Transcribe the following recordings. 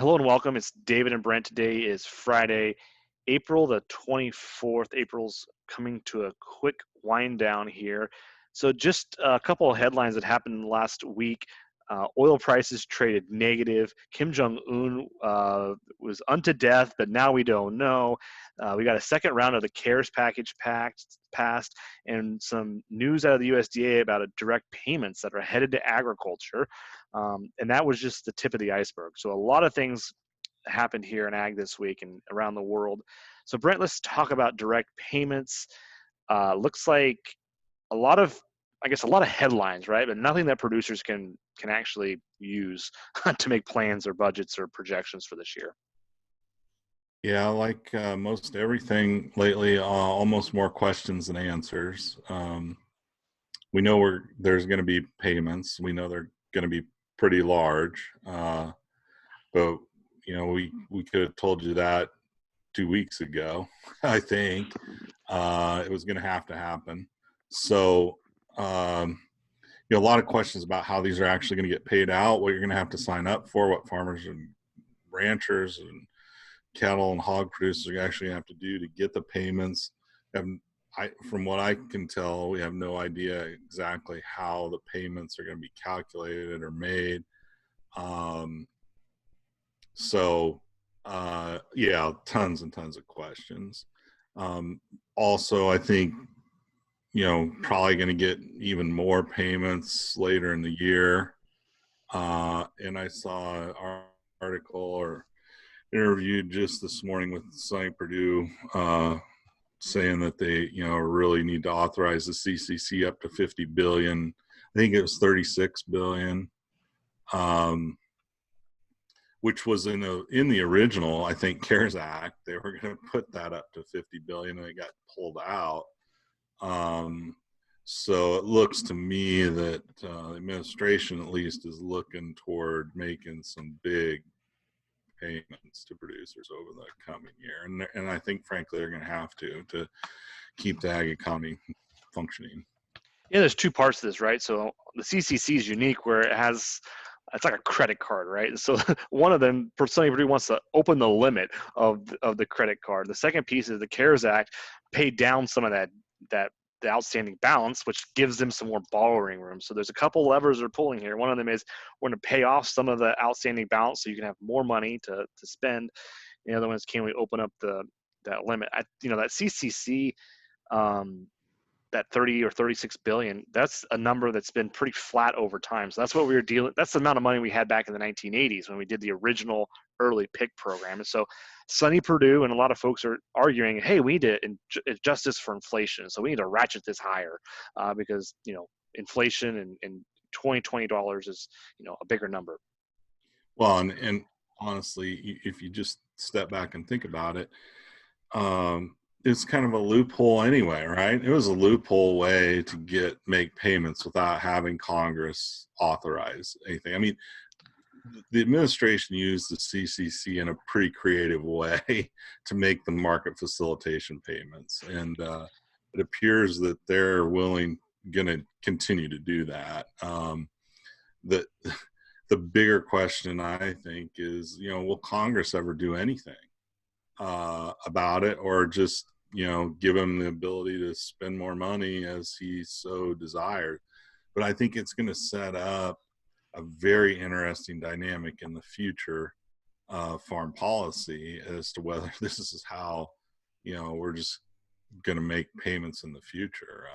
Hello and welcome. It's David and Brent. Today is Friday, April the 24th. April's coming to a quick wind down here. So, just a couple of headlines that happened last week. Oil prices traded negative. Kim Jong Un was unto death, but now we don't know. We got a second round of the CARES package passed, and some news out of the USDA about direct payments that are headed to agriculture. And that was just the tip of the iceberg. So a lot of things happened here in ag this week and around the world. So Brent, let's talk about direct payments. Looks like a lot of, I guess, a lot of headlines, right? But nothing that producers can actually use to make plans or budgets or projections for this year. Yeah, like most everything lately, almost more questions than answers. We know there's going to be payments. We know they're going to be pretty large, but we could have told you that 2 weeks ago. I think it was going to happen. So a lot of questions about how these are actually going to get paid out, what you're going to have to sign up for, what farmers and ranchers and cattle and hog producers actually have to do to get the payments. From what I can tell, we have no idea exactly how the payments are going to be calculated or made. Yeah, tons and tons of questions. Also, I think, probably going to get even more payments later in the year. And I saw an article or interviewed just this morning with Sonny Perdue, saying that they, really need to authorize the CCC up to 50 billion. I think it was 36 billion, which was in the original, I think, CARES Act. They were going to put that up to 50 billion, and it got pulled out. So it looks to me that the administration, at least, is looking toward making some big payments to producers over the coming year, and I think, frankly, they're going to have to keep the ag economy functioning. Yeah, there's two parts to this, right? So the CCC is unique where it's like a credit card, right? So one of them, somebody wants to open the limit of the credit card. The second piece is the CARES Act paid down some of the outstanding balance, which gives them some more borrowing room. So there's a couple levers they're pulling here. One of them is we're going to pay off some of the outstanding balance so you can have more money to spend. The other one is, can we open up that limit? That CCC, that 30 or 36 billion, that's a number that's been pretty flat over time. So that's what that's the amount of money we had back in the 1980s when we did the original early PIC program. And so Sonny Perdue and a lot of folks are arguing, hey, we need to adjust this for inflation. So we need to ratchet this higher because, inflation and $20 is, a bigger number. Well, and honestly, if you just step back and think about it, it's kind of a loophole anyway, right? It was a loophole way to make payments without having Congress authorize anything. I mean, the administration used the CCC in a pretty creative way to make the market facilitation payments, and it appears that they're going to continue to do that. The bigger question, I think, is, will Congress ever do anything about it, or just give him the ability to spend more money as he so desires? But I think it's going to set up a very interesting dynamic in the future farm policy as to whether this is how we're just going to make payments in the future.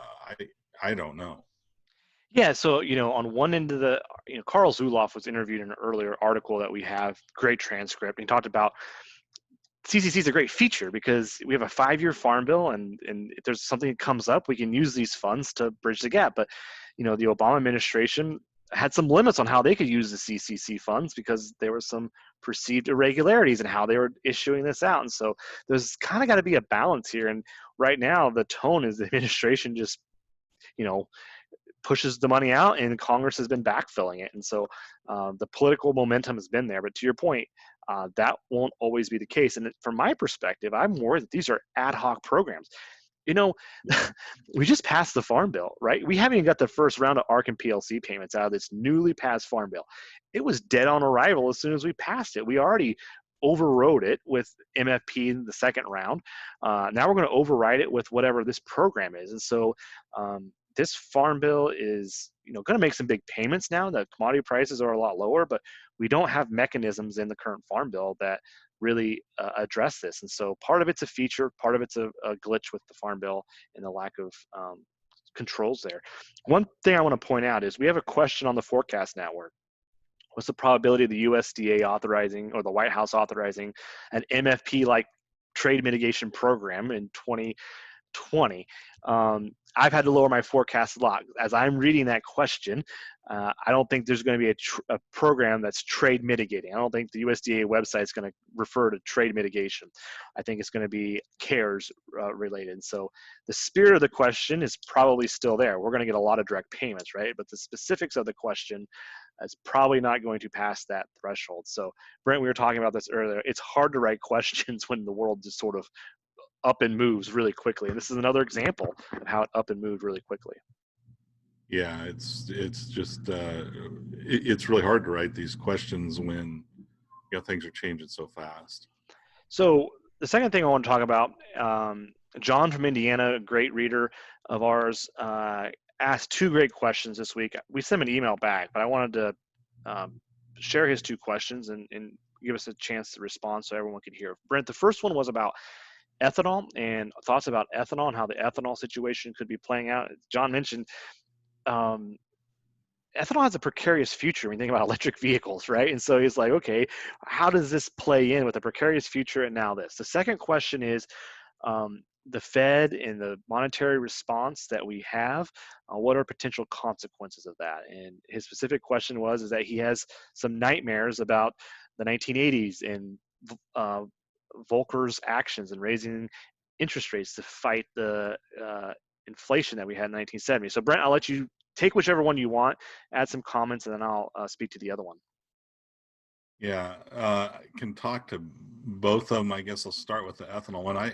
I don't know. Yeah, so on one end of Carl Zuloff was interviewed in an earlier article that we have, great transcript. He talked about CCC is a great feature because we have a 5-year farm bill, and if there's something that comes up, we can use these funds to bridge the gap. But the Obama administration had some limits on how they could use the CCC funds because there were some perceived irregularities in how they were issuing this out. And so there's kind of got to be a balance here. And right now, the tone is the administration just pushes the money out, and Congress has been backfilling it. And so the political momentum has been there. But to your point, that won't always be the case. And from my perspective, I'm worried that these are ad hoc programs. You know, Yeah. we just passed the farm bill, right? We haven't even got the first round of ARC and PLC payments out of this newly passed farm bill. It was dead on arrival as soon as we passed it. We already overrode it with MFP in the second round. Now we're going to override it with whatever this program is. And so this farm bill is, going to make some big payments now. The commodity prices are a lot lower, but we don't have mechanisms in the current farm bill that really address this. And so part of it's a feature, part of it's a glitch with the farm bill and the lack of controls there. One thing I want to point out is we have a question on the forecast network. What's the probability of the USDA authorizing or the White House authorizing an MFP like trade mitigation program in 2020? I've had to lower my forecast a lot. As I'm reading that question, I don't think there's going to be a program that's trade mitigating. I don't think the USDA website is going to refer to trade mitigation. I think it's going to be CARES related. So the spirit of the question is probably still there. We're going to get a lot of direct payments, right? But the specifics of the question is probably not going to pass that threshold. So Brent, we were talking about this earlier. It's hard to write questions when the world just sort of up and moves really quickly. And this is another example of how it up and moved really quickly. Yeah, it's just it's really hard to write these questions when things are changing so fast. So the second thing I want to talk about, John from Indiana, a great reader of ours, asked two great questions this week. We sent him an email back, but I wanted to share his two questions and give us a chance to respond so everyone could hear. Brent, the first one was about ethanol and thoughts about ethanol and how the ethanol situation could be playing out. John mentioned um, ethanol has a precarious future when you think about electric vehicles, right? And so he's like, okay, how does this play in with a precarious future and now this? The second question is the Fed and the monetary response that we have, what are potential consequences of that? And his specific question was is that he has some nightmares about the 1980s and uh, Volcker's actions and raising interest rates to fight the inflation that we had in 1970. So Brent, I'll let you take whichever one you want, add some comments, and then I'll speak to the other one. Yeah, I can talk to both of them. I guess I'll start with the ethanol one. I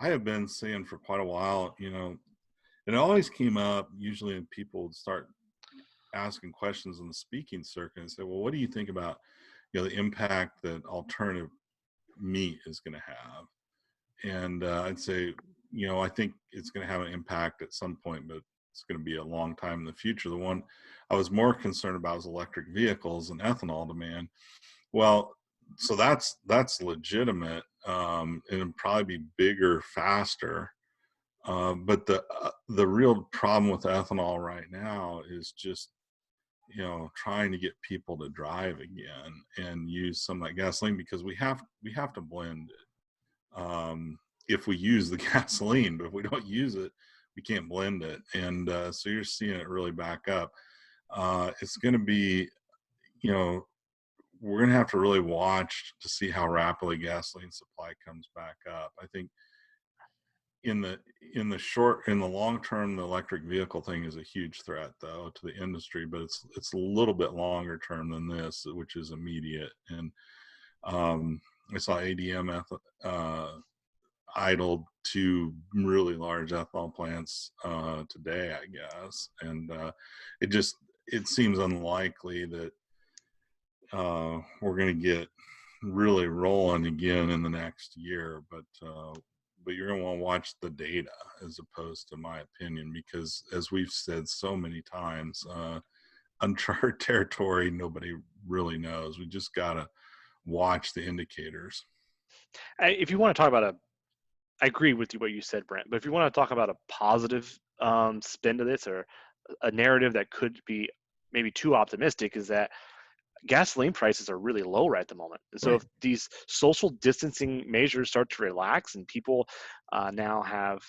have been saying for quite a while, it always came up usually when people would start asking questions in the speaking circuit and say, well, what do you think about, the impact that alternative meat is going to have? And I'd say, I think it's going to have an impact at some point, but it's going to be a long time in the future. The one I was more concerned about was electric vehicles and ethanol demand. Well, so that's legitimate, and it'll probably be bigger, faster. But the real problem with ethanol right now is just trying to get people to drive again and use some of that gasoline because we have to blend it. If we use the gasoline, but if we don't use it, we can't blend it, and so you're seeing it really back up. It's going to be, you know, we're going to have to really watch to see how rapidly gasoline supply comes back up. I think in the long term, the electric vehicle thing is a huge threat though to the industry, but it's a little bit longer term than this, which is immediate. And I saw ADM idled two really large ethanol plants today, I guess, and it seems unlikely that we're going to get really rolling again in the next year. But you're going to want to watch the data as opposed to my opinion, because as we've said so many times, uncharted territory, nobody really knows. We just got to watch the indicators. If you want to talk about I agree with you what you said, Brent. But if you want to talk about a positive spin to this or a narrative that could be maybe too optimistic, is that gasoline prices are really low right at the moment. And so Right. if these social distancing measures start to relax and people now have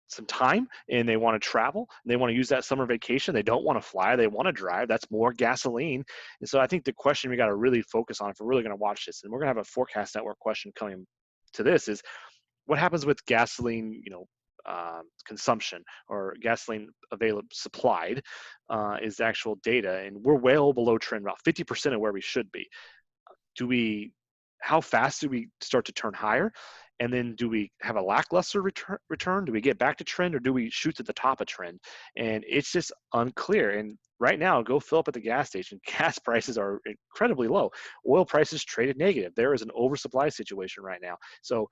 some time and they want to travel and they want to use that summer vacation, they don't want to fly, they want to drive, that's more gasoline. And so I think the question we got to really focus on if we're really going to watch this, and we're going to have a forecast network question coming to this, is what happens with gasoline, consumption or gasoline available supplied is the actual data, and we're well below trend, about 50% of where we should be. Do we how fast do we start to turn higher? And then do we have a lackluster return? Do we get back to trend, or do we shoot to the top of trend? And it's just unclear. And right now, go fill up at the gas station. Gas prices are incredibly low. Oil prices traded negative. There is an oversupply situation right now. So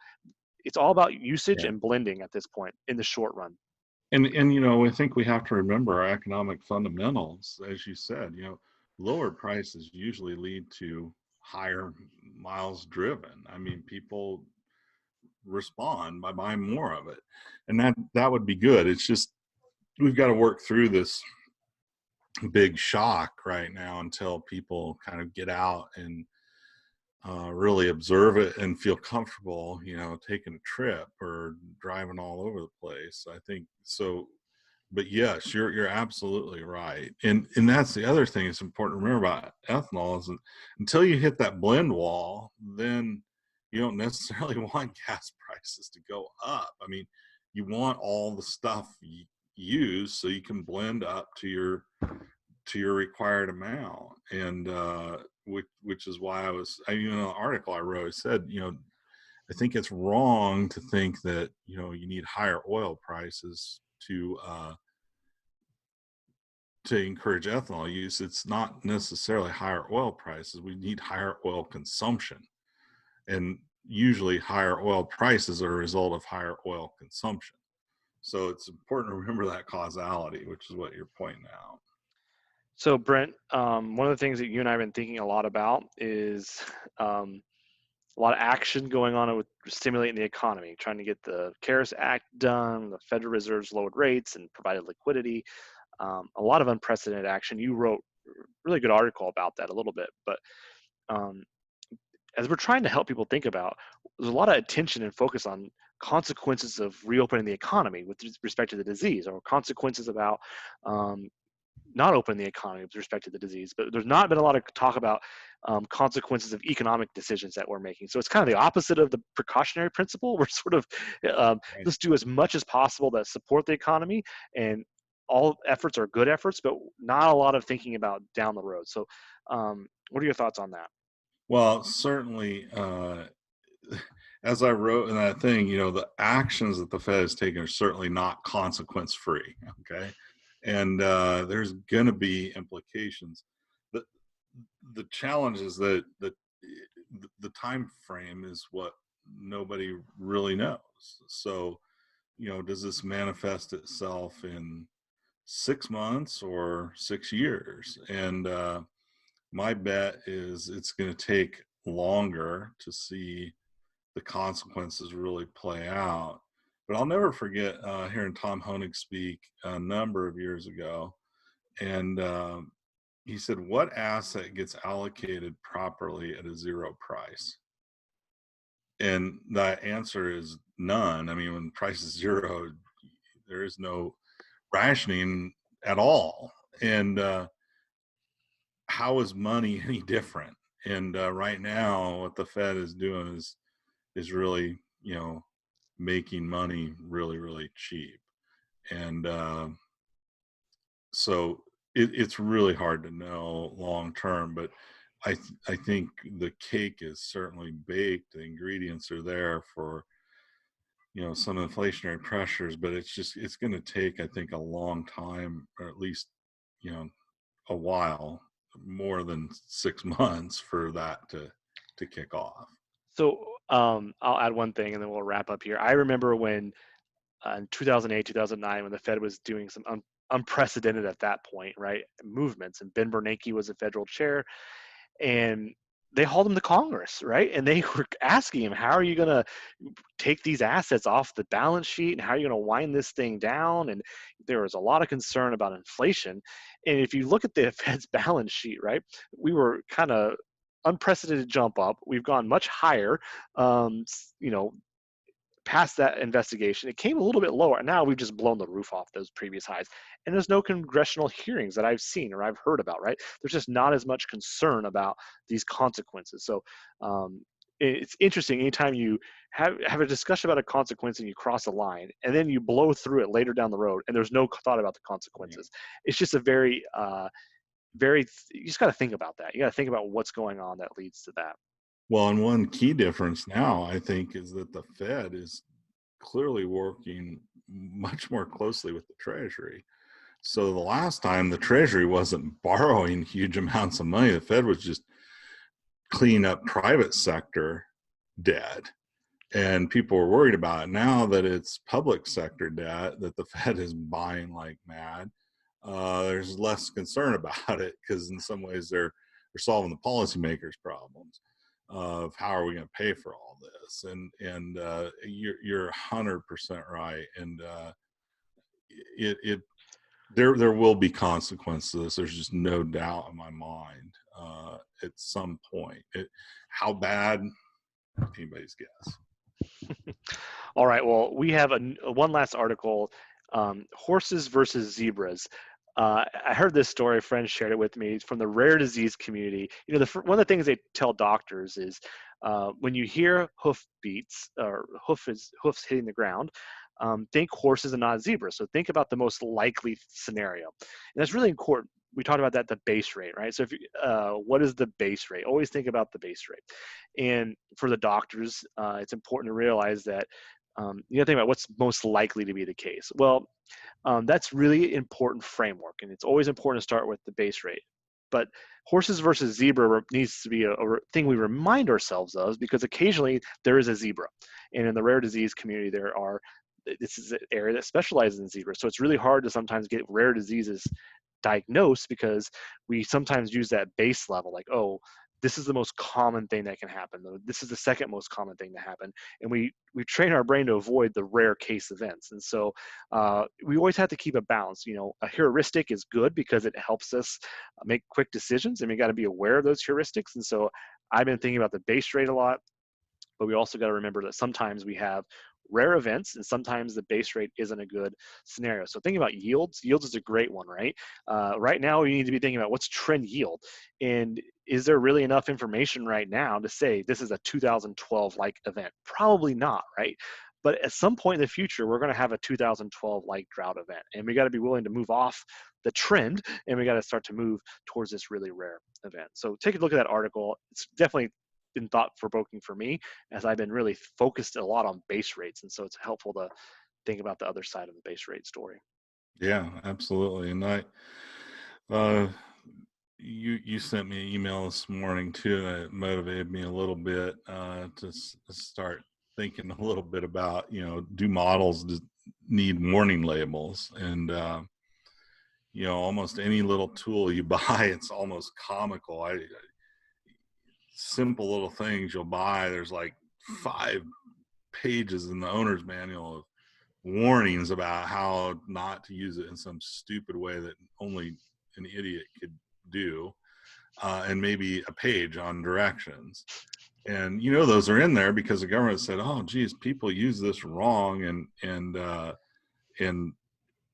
it's all about usage Yeah. and blending at this point in the short run. And I think we have to remember our economic fundamentals, as you said. Lower prices usually lead to higher miles driven. I mean, people respond by buying more of it, and that would be good. It's just we've got to work through this big shock right now until people kind of get out and really observe it and feel comfortable, taking a trip or driving all over the place. I think so. But yes, you're absolutely right, and that's the other thing it's important to remember about ethanol is that until you hit that blend wall, then you don't necessarily want gas prices to go up. I mean, you want all the stuff you use so you can blend up to your required amount, and which is why an article I wrote said, I think it's wrong to think that you need higher oil prices to encourage ethanol use. It's not necessarily higher oil prices. We need higher oil consumption, and usually higher oil prices are a result of higher oil consumption. So it's important to remember that causality, which is what you're pointing out. So, Brent, one of the things that you and I have been thinking a lot about is um, a lot of action going on with stimulating the economy, trying to get the CARES Act done, the Federal Reserve's lowered rates and provided liquidity. A lot of unprecedented action. You wrote a really good article about that a little bit, but um, as we're trying to help people think about, there's a lot of attention and focus on consequences of reopening the economy with respect to the disease, or consequences about um, not open the economy with respect to the disease. But there's not been a lot of talk about consequences of economic decisions that we're making. So it's kind of the opposite of the precautionary principle. We're sort of Right. let's do as much as possible that support the economy, and all efforts are good efforts, but not a lot of thinking about down the road. So what are your thoughts on that? Well, certainly, as I wrote in that thing, the actions that the Fed has taken are certainly not consequence free. Okay. And there's going to be implications. The, the challenge is that the time frame is what nobody really knows. So, does this manifest itself in 6 months or 6 years? And my bet is it's going to take longer to see the consequences really play out. But I'll never forget hearing Tom Honig speak a number of years ago, and he said, "What asset gets allocated properly at a zero price?" And that answer is none. I mean, when price is zero, there is no rationing at all. And how is money any different? And right now, what the Fed is doing is really, making money really, really cheap. And so it's really hard to know long term, but I think the cake is certainly baked. The ingredients are there for some inflationary pressures, but it's going to take, I think, a long time, or at least you know a while, more than 6 months for that to kick off. So I'll add one thing and then we'll wrap up here. I remember when in 2008, 2009, when the Fed was doing some unprecedented at that point, right, movements, and Ben Bernanke was the federal chair, and they hauled him to Congress, right? And they were asking him, how are you going to take these assets off the balance sheet, and how are you going to wind this thing down? And there was a lot of concern about inflation. And if you look at the Fed's balance sheet, right, we were kind of unprecedented jump up. We've gone much higher, you know, past that investigation. It came a little bit lower. And now we've just blown the roof off those previous highs. And there's no congressional hearings that I've seen or I've heard about, right? There's just not as much concern about these consequences. So it's interesting anytime you have a discussion about a consequence and you cross a line and then you blow through it later down the road and there's no thought about the Yeah. consequences. It's just a very, you just got to think about that. You got to think about what's going on that leads to that. Well, and one key difference now, I think, is that the Fed is clearly working much more closely with the Treasury. So the last time the Treasury wasn't borrowing huge amounts of money, the Fed was just cleaning up private sector debt. And people were worried about it. Now that it's public sector debt that the Fed is buying like mad, there's less concern about it because in some ways they're solving the policymakers' problems of how are we going to pay for all this. And you're 100% right. And it there will be consequences. There's just no doubt in my mind at some point. How bad? Anybody's guess. All right. Well, we have one last article: horses versus zebras. I heard this story. A friend shared it with me. It's from the rare disease community. You know, one of the things they tell doctors is when you hear hoof beats or hoofs hitting the ground, think horses and not zebras. So think about the most likely scenario, and that's really important. We talked about that, the base rate, right? So if you, what is the base rate? Always think about the base rate. And for the doctors, it's important to realize that you got to think about what's most likely to be the case. Well, that's really important framework, and it's always important to start with the base rate. But horses versus zebra needs to be a thing we remind ourselves of, because occasionally there is a zebra, and in the rare disease community there are. This is an area that specializes in zebras, so it's really hard to sometimes get rare diseases diagnosed because we sometimes use that base level, like, oh, this is the most common thing that can happen. This is the second most common thing to happen, and we train our brain to avoid the rare case events. And so we always have to keep a balance. You know, a heuristic is good because it helps us make quick decisions, and we got to be aware of those heuristics. And so I've been thinking about the base rate a lot, but we also got to remember that sometimes we have rare events and sometimes the base rate isn't a good scenario. So thinking about yields is a great one, right? Right now you need to be thinking about what's trend yield, and is there really enough information right now to say this is a 2012 like event? Probably not, right? But at some point in the future, we're going to have a 2012 like drought event, and we got to be willing to move off the trend, and we got to start to move towards this really rare event. So take a look at that article. It's definitely been thought provoking for me, as I've been really focused a lot on base rates, and so it's helpful to think about the other side of the base rate story. Yeah, absolutely. And uh, you sent me an email this morning too that motivated me a little bit to start thinking a little bit about, do models need warning labels? And almost any little tool you buy, it's almost comical. Simple little things you'll buy, there's like 5 pages in the owner's manual of warnings about how not to use it in some stupid way that only an idiot could do, and maybe a page on directions. And those are in there because the government said, "Oh, geez, people use this wrong and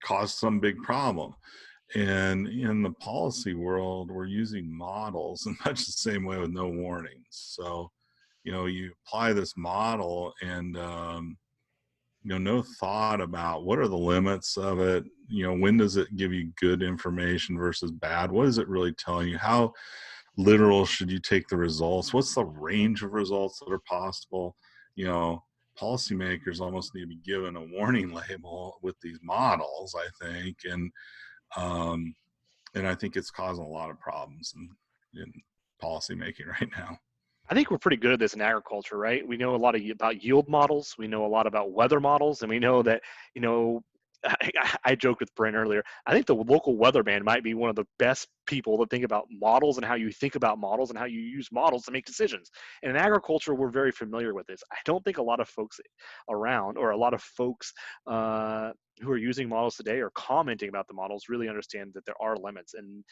cause some big problem." And in the policy world, we're using models in much the same way with no warnings. So, you apply this model and no thought about what are the limits of it. When does it give you good information versus bad? What is it really telling you? How literal should you take the results? What's the range of results that are possible? you know Policymakers almost need to be given a warning label with these models, I think. Um, and I think it's causing a lot of problems in policy making right now. I think we're pretty good at this in agriculture, right? We know a lot about yield models. We know a lot about weather models, and we know that, you know, I joked with Brent earlier. I think the local weatherman might be one of the best people to think about models and how you think about models and how you use models to make decisions. And in agriculture, we're very familiar with this. I don't think a lot of folks around, or a lot of folks who are using models today or commenting about the models, really understand that there are limits. And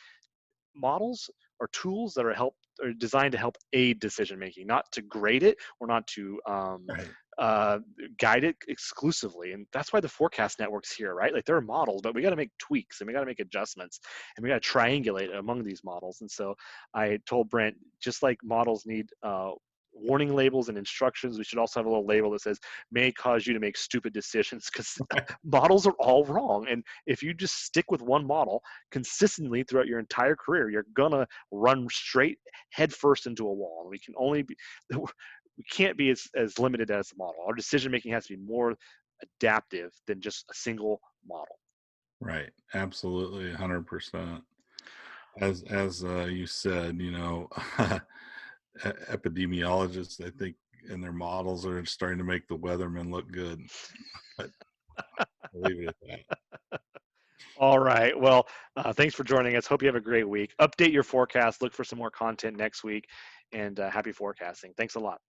models are tools that are designed to help aid decision making, not to grade it or not to Right. uh, guide it exclusively. And that's why the forecast network's here, right? Like, there are models, but we got to make tweaks and we got to make adjustments and we got to triangulate among these models. And so I told Brent, just like models need warning labels and instructions. We should also have a little label that says may cause you to make stupid decisions, because models are all wrong. And if you just stick with one model consistently throughout your entire career, you're gonna run straight headfirst into a wall. And we can only be we can't be as limited as the model. Our decision making has to be more adaptive than just a single model. Right. Absolutely, 100%. As you said, epidemiologists, I think, in their models are starting to make the weathermen look good. But I'll leave it at that. All right. Well, thanks for joining us. Hope you have a great week. Update your forecast. Look for some more content next week, and happy forecasting. Thanks a lot.